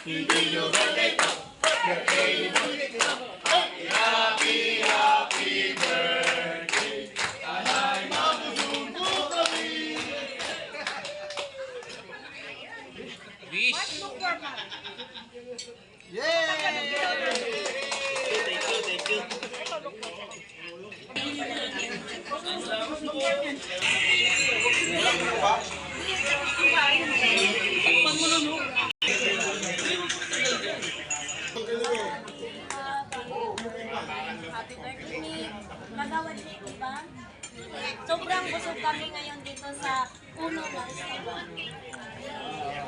Hindi nyo birthday ko. Birthday mo. Happy, happy birthday. Sana'y mabusugo kami. Wish. Yay! Thank you. Happy birthday, Nick. Kagawad Nick, diba? Sobrang busog kami ngayon dito sa Uno Restaurant.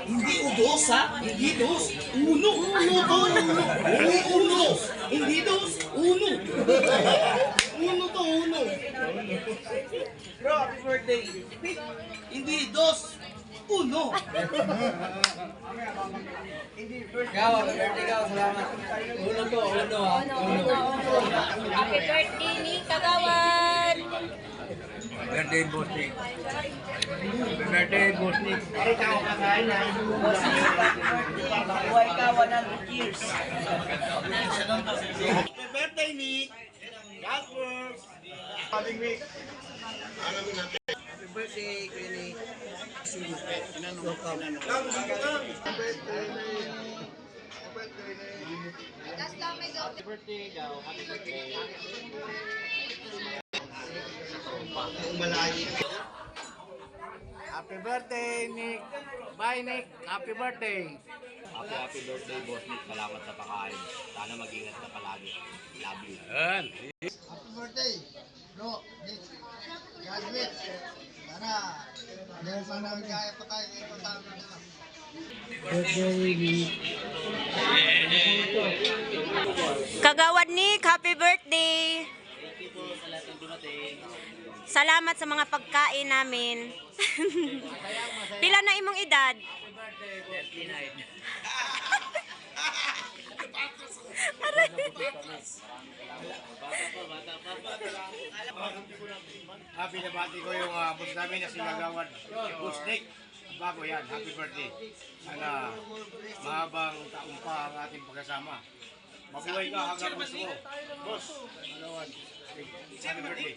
Hindi dos, ha? Hindi dos. Uno. Uno to. Uno. Uno. Hindi dos. Uno. Uno to. Uno. Bro, happy birthday. Hindi dos. Uno. Ikaw, happy birthday ka. Salamat. Uno to, uno ha. Happy birthday, Nick. Kagawad! Birthday, Boss Nick. Birthday, Boss Nick. Mabuhay ka 100 years. Happy birthday, Nick. God first. Happy week. Happy birthday, Kuya Nick. Happy birthday, daw. Happy birthday. Happy birthday, Nick. Bye, Nick. Happy birthday. Happy birthday, Boss Nick. Salamat sa pakain. Sana mag-ingat ka palagi. Love you. Happy birthday, bro, Nick. Graduate. Sana, dahil sana kaya pa tayo ito tayo. Kagawad Nick, happy birthday! Salamat sa mga pagkain namin. Pila na imong edad? Happy na bati ko yung boss namin na si Gagawad. Boss Nick. Bago yan. Happy birthday. Sana mahabang taon pa ang ating pagkasama. Mabuhay ka hanggang gusto mo. Boss, Gagawad. Happy birthday.